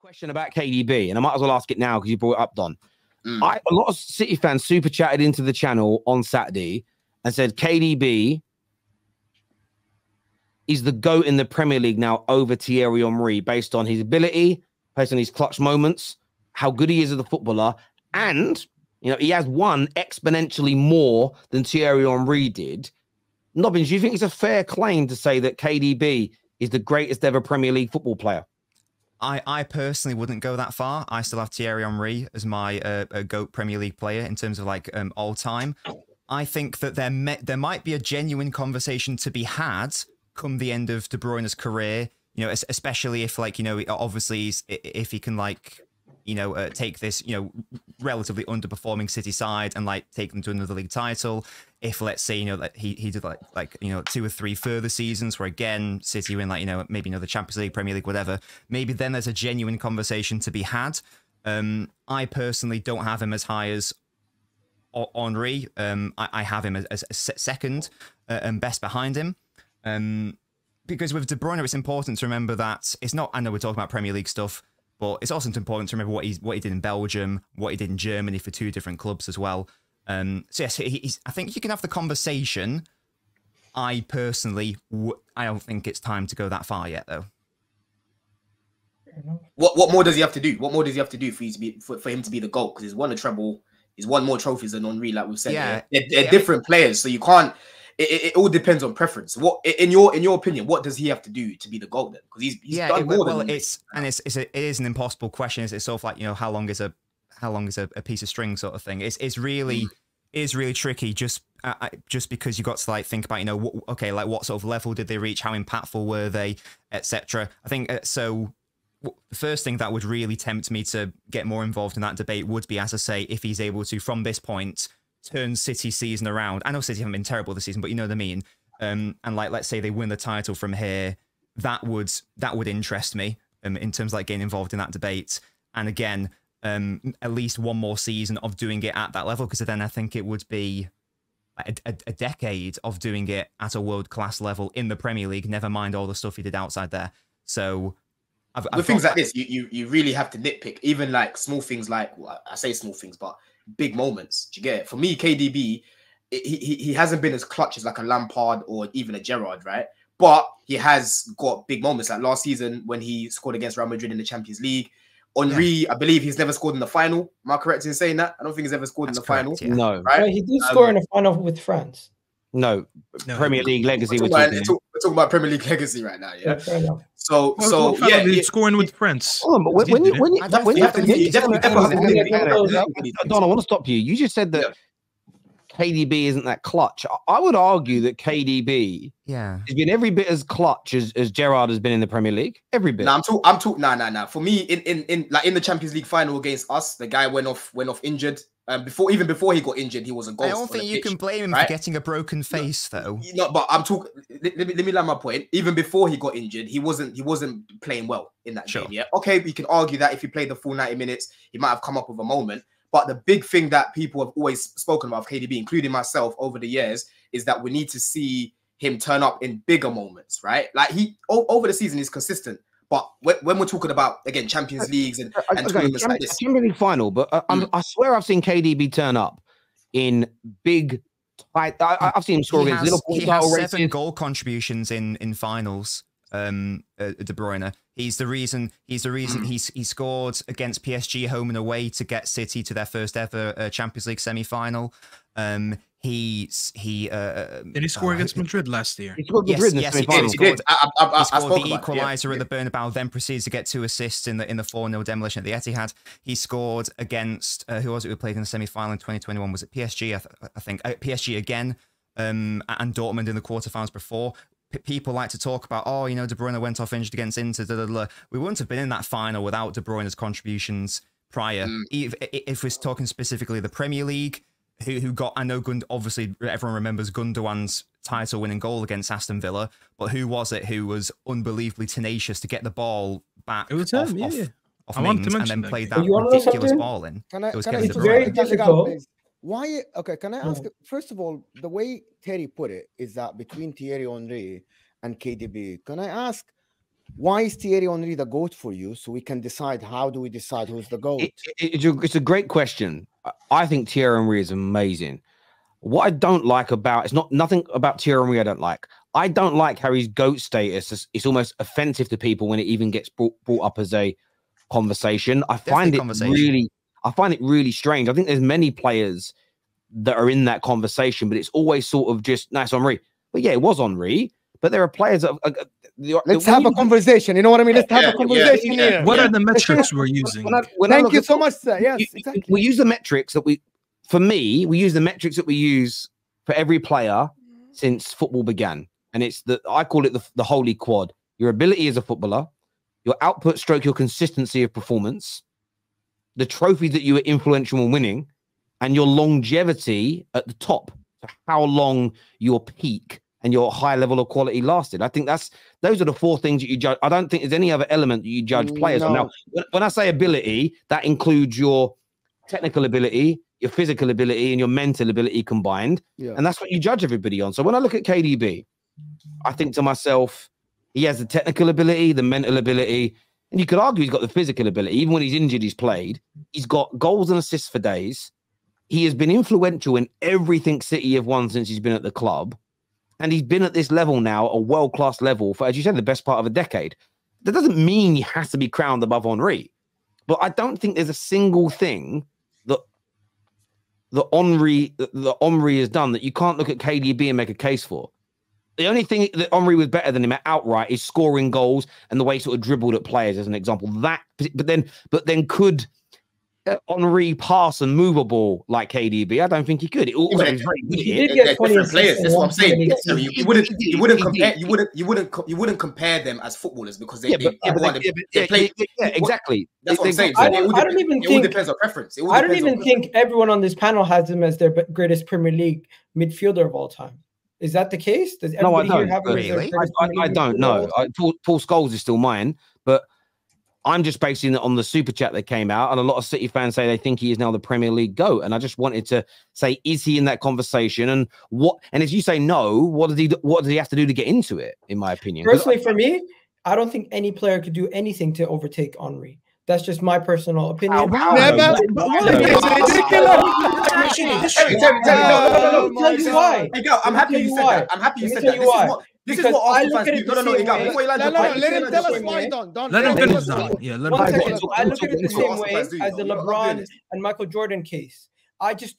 Question about KDB, and I might as well ask it now because you brought it up, Don. Mm. A lot of City fans super chatted into the channel on Saturday and said KDB is the GOAT in the Premier League now over Thierry Henry based on his ability, based on his clutch moments, how good he is as a footballer, and he has won exponentially more than Thierry Henry did. Nobbins, do you think it's a fair claim to say that KDB is the greatest ever Premier League football player? I personally wouldn't go that far. I still have Thierry Henry as my GOAT Premier League player in terms of like all time. I think that there might be a genuine conversation to be had come the end of De Bruyne's career. Especially if obviously if he can take this relatively underperforming City side and take them to another league title. If let's say that he did 2 or 3 further seasons where again City win maybe another Champions League, Premier League, whatever, maybe then there's a genuine conversation to be had. I personally don't have him as high as Henry. I have him as second and best behind him. Because with De Bruyne, it's important to remember that it's not. I know we're talking about Premier League stuff, but it's also important to remember what he did in Belgium, what he did in Germany for 2 different clubs as well. So yes, I think you can have the conversation. I personally, I don't think it's time to go that far yet, though. What more does he have to do? What more does he have to do for him to be the GOAT? Because he's won a treble, he's won more trophies than Henry, like we've said. Yeah, they're different players, so you can't. It all depends on preference. What in your opinion, what does he have to do to be the GOAT then? Because he's done more than it is an impossible question. It's sort of like how long is a piece of string sort of thing. It's really tricky just because you got to think about what sort of level did they reach, how impactful were they, etc. I think so. The first thing that would really tempt me to get more involved in that debate would be, as I say, if he's able to from this point turn City's season around. I know City haven't been terrible this season, but you know what I mean. And let's say they win the title from here, that would interest me in terms of getting involved in that debate. And again, at least one more season of doing it at that level, because then I think it would be a decade of doing it at a world-class level in the Premier League, never mind all the stuff he did outside there. So with things like this, you really have to nitpick, even small things I say small things, but big moments. Do you get it? For me, KDB, he hasn't been as clutch as a Lampard or even a Gerrard, right? But he has got big moments. Like last season when he scored against Real Madrid in the Champions League. Henry, I believe he's never scored in the final. Am I correct in saying that? I don't think he's ever scored in the final. Yeah. No. Right? He did score in the final with France. No. Premier League legacy. We're talking about Premier League legacy right now, yeah. So scoring with France. Don, I want to stop you. You just said that KDB isn't that clutch. I would argue that KDB has been every bit as clutch as Gerrard has been in the Premier League. Every bit. I'm talking. Nah. For me, in the Champions League final against us, the guy went off injured. Even before he got injured, he was a ghost. I don't think you can blame him for getting a broken face, though. No, but I'm talking. Let me land my point. Even before he got injured, he wasn't playing well in that game. Yeah, okay, we can argue that if he played the full 90 minutes, he might have come up with a moment. But the big thing that people have always spoken about KDB, including myself over the years, is that we need to see him turn up in bigger moments, right? He over the season is consistent. But when we're talking about, again, Champions Leagues and tournaments like this. Champions League final, but I swear I've seen KDB turn up in big, tight... I've seen him score against Liverpool. He has 7 goal contributions in finals, De Bruyne. He's the reason he scored against PSG home and away to get City to their first ever Champions League semi-final. Did he score against Madrid last year? He scored Madrid in the semi-final. He did. He scored the equaliser at the Bernabeu, then proceeds to get 2 assists in the 4-0 demolition at the Etihad. He scored against who was it who played in the semi-final in 2021? Was it PSG? I think PSG again, and Dortmund in the quarterfinals before. People like to talk about, De Bruyne went off injured against Inter. We wouldn't have been in that final without De Bruyne's contributions prior. If we're talking specifically the Premier League, who got, I know obviously everyone remembers Gundogan's title-winning goal against Aston Villa, but who was it who was unbelievably tenacious to get the ball back off Mings and then played that ridiculous ball in? It's very difficult. Why? Okay, can I ask? First of all, the way Terry put it is that between Thierry Henry and KDB, can I ask Why is Thierry Henry the GOAT for you? So we can decide, how do we decide who's the GOAT? It's a great question. I think Thierry Henry is amazing. What I don't like about, it's nothing about Thierry Henry I don't like. I don't like how his GOAT status it's almost offensive to people when it even gets brought up as a conversation. I find it really strange. I think there's many players that are in that conversation, but it's always sort of just, no, it's Henry. But yeah, it was Henry. But there are players that let's have a conversation. You know what I mean? Let's have a conversation here. What are the metrics we're using? Thank you so much, sir. Yes, exactly. We use the metrics that we use the metrics that we use for every player since football began. And I call it the holy quad. Your ability as a footballer, your output stroke, your consistency of performance, the trophies that you were influential in winning, and your longevity at the top. So how long your peak and your high level of quality lasted. I think those are the four things that you judge. I don't think there's any other element that you judge players on. Now, when I say ability, that includes your technical ability, your physical ability, and your mental ability combined. Yeah. And that's what you judge everybody on. So when I look at KDB, I think to myself, he has the technical ability, the mental ability, and you could argue he's got the physical ability. Even when he's injured, he's played. He's got goals and assists for days. He has been influential in everything City have won since he's been at the club. And he's been at this level now, a world-class level, for, as you said, the best part of a decade. That doesn't mean he has to be crowned above Henry. But I don't think there's a single thing that Henry has done that you can't look at KDB and make a case for. The only thing that Henry was better than him at outright is scoring goals and the way he sort of dribbled at players, as an example. But then could Henry pass and move a ball like KDB? I don't think he could. He did get 20 players. That's what I'm saying. You wouldn't compare them as footballers because they play. Exactly. That's what I'm saying. I don't even think it depends on preference. I don't even think everyone on this panel has him as their greatest Premier League midfielder of all time. Is that the case? Does everybody here have him as their greatest Premier League I don't know. Paul Scholes is still mine, but I'm just basing it on the super chat that came out, and a lot of City fans say they think he is now the Premier League GOAT. And I just wanted to say, is he in that conversation? And if you say no, what does he have to do to get into it? In my opinion, personally, for me, I don't think any player could do anything to overtake Henry. That's just my personal opinion. Tell you why. I'm happy you said that. I'm happy you said that. This is what Arsenal fans do. No, before you land your point. Let him tell us why. Let him finish that. Yeah, let him finish. I look at it the same way as the LeBron and Michael Jordan case. I just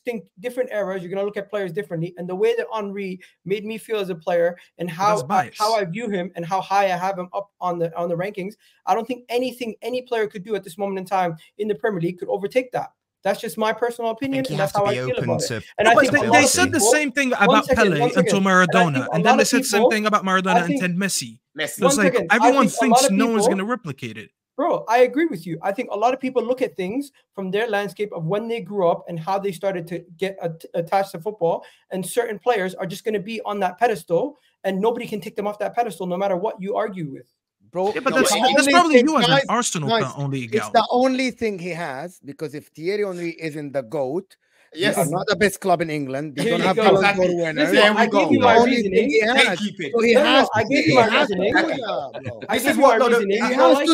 think different eras, you're going to look at players differently. And the way that Henry made me feel as a player and how I view him and how high I have him up on the rankings, I don't think anything any player could do at this moment in time in the Premier League could overtake that. That's just my personal opinion, and that's how I feel about it. And I think they said the same thing about Pele until Maradona, and then they said the same thing about Maradona until Messi. It's like everyone thinks no one's going to replicate it. Bro, I agree with you. I think a lot of people look at things from their landscape of when they grew up and how they started to get attached to football. And certain players are just going to be on that pedestal, and nobody can take them off that pedestal no matter what you argue with. Bro, yeah, but that's probably you as an Arsenal only. It's the only thing he has, because if Thierry Henry isn't the GOAT, yes, they are not the best club in England. They don't have Ballon d'Or winners. I gave you my reasoning. He has to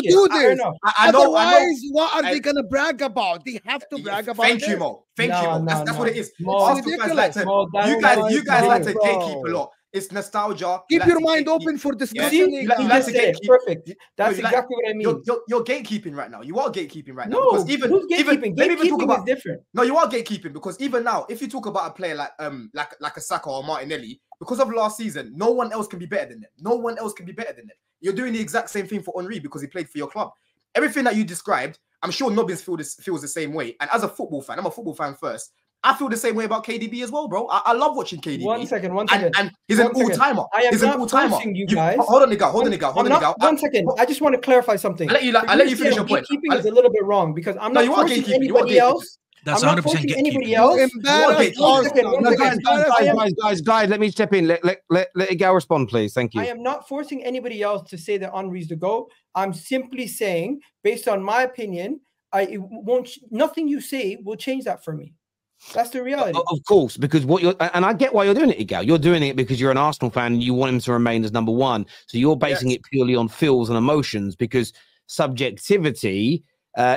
do this. Otherwise, what are they going to brag about? They have to brag about. Thank you, Mo. That's what it is. You guys like to gatekeep a lot. It's nostalgia. Keep your mind open for discussion. Perfect. That's exactly what I mean. You're gatekeeping right now. You are gatekeeping right now. No, gatekeeping is different. No, you are gatekeeping because even now, if you talk about a player like a Saka or Martinelli, because of last season, no one else can be better than them. No one else can be better than them. You're doing the exact same thing for Henry because he played for your club. Everything that you described, I'm sure Nobbins feels the same way. And as a football fan, I'm a football fan first. I feel the same way about KDB as well, bro. I love watching KDB. One second. And he's an all-timer. He's an all-timer. You guys. Hold on, nigga. One second. I just want to clarify something. I'll let you finish your point. Gatekeeping is a little bit wrong because I'm not forcing anybody else. That's I'm not forcing anybody else. Guys, let me step in. Let Igal respond, please. Thank you. I am not forcing anybody else to say that Henry's the GOAT. I'm simply saying, based on my opinion, nothing you say will change that for me. That's the reality. Of course, because and I get why you're doing it, Igal. You're doing it because you're an Arsenal fan and you want him to remain as number one. So you're basing it purely on feels and emotions, because subjectivity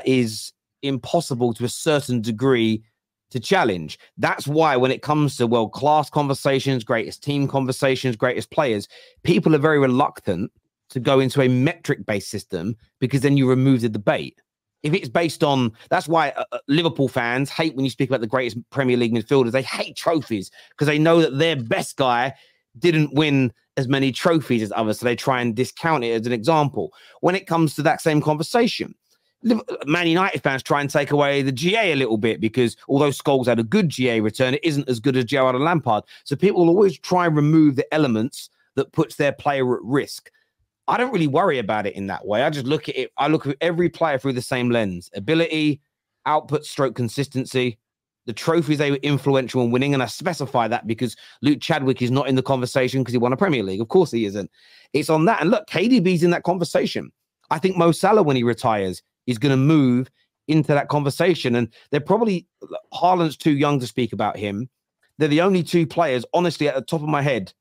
is impossible to a certain degree to challenge. That's why when it comes to world-class conversations, greatest team conversations, greatest players, people are very reluctant to go into a metric-based system, because then you remove the debate. If it's based on, that's why Liverpool fans hate when you speak about the greatest Premier League midfielders. They hate trophies because they know that their best guy didn't win as many trophies as others, so they try and discount it as an example. When it comes to that same conversation, Man United fans try and take away the GA a little bit, because although Scholes had a good GA return, it isn't as good as Gerrard and Lampard. So people will always try and remove the elements that puts their player at risk. I don't really worry about it in that way. I just look at it. I look at every player through the same lens: ability, output, stroke, consistency. The trophies they were influential in winning, and I specify that because Luke Chadwick is not in the conversation because he won a Premier League. Of course he isn't. It's on that. And look, KDB's in that conversation. I think Mo Salah, when he retires, is going to move into that conversation. And they're probably, Haaland's too young to speak about him. They're the only two players, honestly, at the top of my head,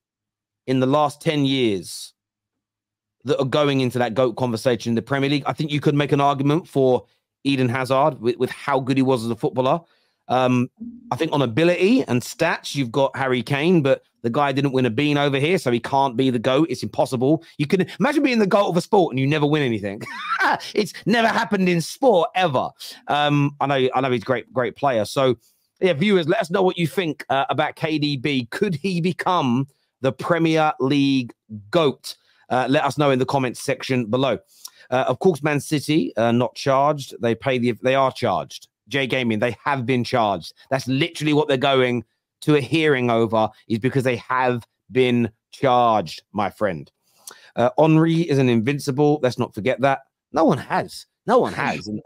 in the last 10 years that are going into that GOAT conversation in the Premier League. I think you could make an argument for Eden Hazard with how good he was as a footballer. I think on ability and stats, you've got Harry Kane, but the guy didn't win a bean over here, so he can't be the GOAT. It's impossible. You can imagine being the GOAT of a sport and you never win anything. It's never happened in sport ever. I know he's a great player. So yeah, viewers, let us know what you think about KDB. Could he become the Premier League GOAT? Let us know in the comments section below. Of course, Man City not charged. They are charged. J Gaming, they have been charged. That's literally what they're going to a hearing over, is because they have been charged, my friend. Henry is an invincible. Let's not forget that. No one has. No one has. And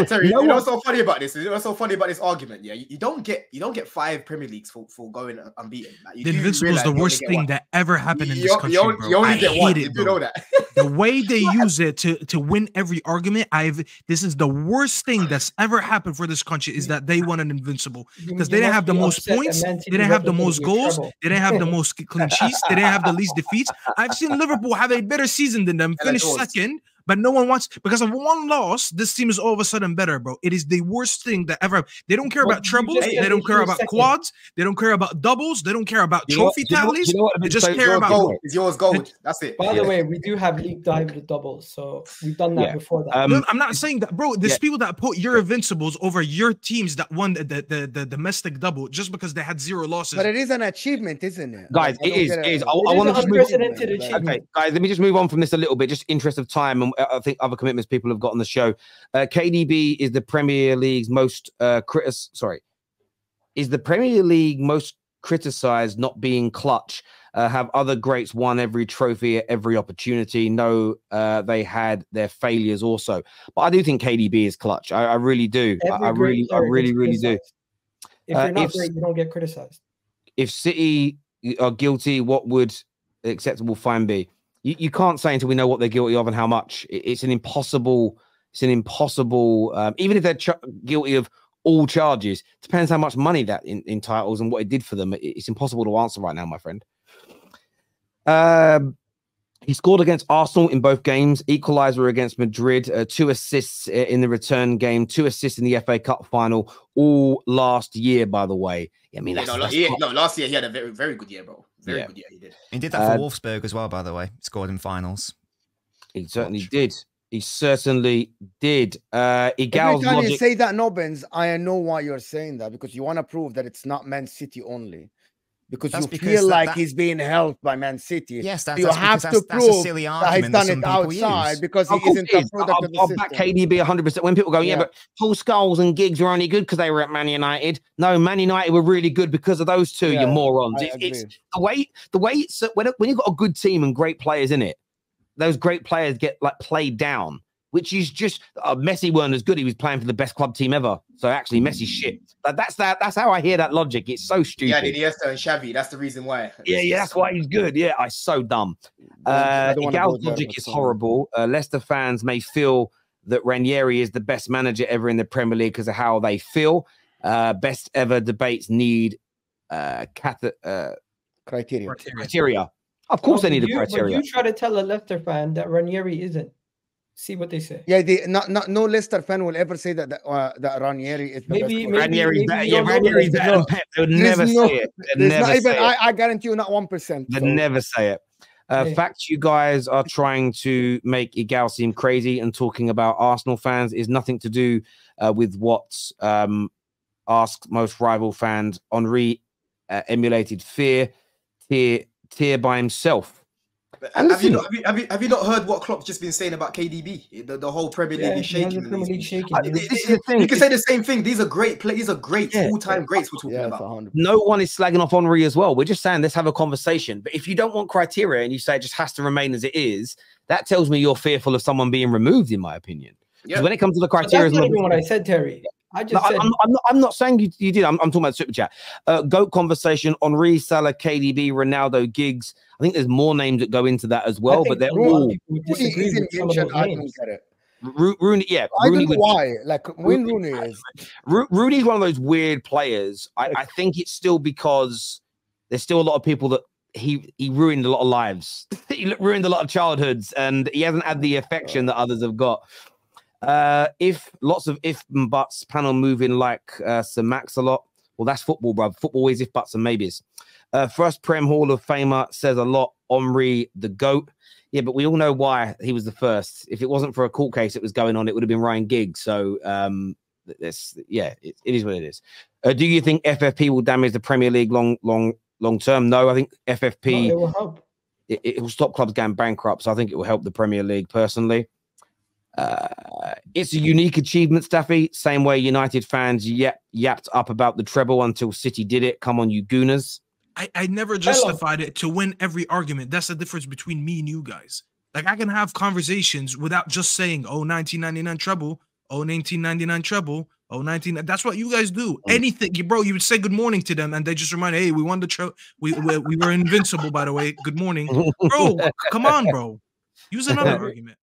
Terry, you know what's so funny about this? You know what's so funny about this argument? Yeah, you don't get 5 Premier Leagues for going unbeaten. Like, the invincible is the worst thing that ever happened in this country, bro. You only get one. You know that. The way they use it to win every argument, this is the worst thing that's ever happened for this country, is that they won an invincible, because they didn't have the most points, they didn't have the most goals, they didn't have the most clean sheets, they didn't have the least defeats. I've seen Liverpool have a better season than them, finish second. But no one wants, because of one loss, this team is all of a sudden better, bro. It is the worst thing that ever. They don't care about trebles. They don't care about quads. They don't care about doubles. They don't care about trophy tallies. They just care about gold. It's yours gold. That's it. By the way, we do have league diamond doubles, so we've done that before that. I'm not saying that, bro. There's people that put your invincibles over your teams that won the domestic double just because they had 0 losses. But it is an achievement, isn't it? Guys, it is. I want to just move on. Okay, guys, let me just move on from this a little bit, just interest of time, and I think other commitments people have got on the show. KDB is the Premier League's most is the Premier League most criticized not being clutch. Have other greats won every trophy at every opportunity? No, they had their failures also. But I do think KDB is clutch. I really do. I really do. If you're not great, you don't get criticized. If City are guilty, what would the acceptable fine be? You can't say until we know what they're guilty of and how much. It's an impossible. Even if they're guilty of all charges, depends how much money that entitles and what it did for them. It's impossible to answer right now, my friend. He scored against Arsenal in both games. Equalizer against Madrid. 2 assists in the return game. 2 assists in the FA Cup final. All last year, by the way. I mean, last year he had a very, very good year, bro. Very good year he did. He did that for Wolfsburg as well, by the way. Scored in finals. He certainly did. He certainly did. Every time you say that, Nobbins, I know why you're saying that, because you want to prove that it's not Man City only. Because you feel like he's being helped by Man City. Yes, you have to prove that he's done it outside because he isn't a product of the system. I'll back KDB 100%. When people go, but Paul Scholes and Giggs were only good because they were at Man United. No, Man United were really good because of those two, you morons. It's the way it's when you've got a good team and great players in it, those great players get like played down, which is just Messi weren't as good. He was playing for the best club team ever. So actually, Messi's shit. That's how I hear that logic. It's so stupid. Yeah, Iniesta and Xavi. That's the reason why. Yeah, that's why he's good. Yeah, I'm so dumb. Gal's logic is horrible. Leicester fans may feel that Ranieri is the best manager ever in the Premier League because of how they feel. Best ever debates need criteria. Of course, they need a criteria. But you try to tell a Leicester fan that Ranieri isn't. See what they say. Yeah, no Leicester fan will ever say that Ranieri is the best. Ranieri's better. Yeah, Ranieri's better than Pep. They would never say it. I guarantee you, not 1%. They'd never say it. Fact, you guys are trying to make Igal seem crazy, and talking about Arsenal fans is nothing to do with what asked most rival fans. Henry emulated fear by himself. Have you not heard what Klopp's just been saying about KDB? The whole Premier League is shaking. This is the thing. You can say the same thing. These are great players. These are great all-time greats we're talking about. No one is slagging off Henry as well. We're just saying let's have a conversation. But if you don't want criteria and you say it just has to remain as it is, that tells me you're fearful of someone being removed, in my opinion. Because when it comes to the criteria, that's not even what I said, Terry. I just said, I'm not saying you did. I'm talking about super chat. GOAT conversation: Henry, Salah, KDB, Ronaldo, Giggs. I think there's more names that go into that as well, but they're all. Rooney, yeah. I don't know why. Like when Rooney is. Rooney's one of those weird players. I think it's still because there's still a lot of people that he ruined a lot of lives. He ruined a lot of childhoods, and he hasn't had the affection that others have got. Lots of if and buts, panel moving like Sir Max a lot. Well, that's football, bro. Football is if buts and maybes. First Prem Hall of Famer says a lot. Henry the GOAT. Yeah, but we all know why he was the first. If it wasn't for a court case that was going on, it would have been Ryan Giggs. So it is what it is. Do you think FFP will damage the Premier League long term? No, I think FFP it will help. It will stop clubs going bankrupt. So I think it will help the Premier League personally. It's a unique achievement, Staffy. Same way United fans yapped up about the treble until City did it. Come on, you gooners. I never justified it to win every argument. That's the difference between me and you guys. Like, I can have conversations without just saying, oh, 1999 treble, oh, 1999 treble, oh, 19. That's what you guys do. Anything, bro, you would say good morning to them, and they just remind, hey, we won the treble. We were invincible, by the way. Good morning. Bro, come on, bro. Use another argument.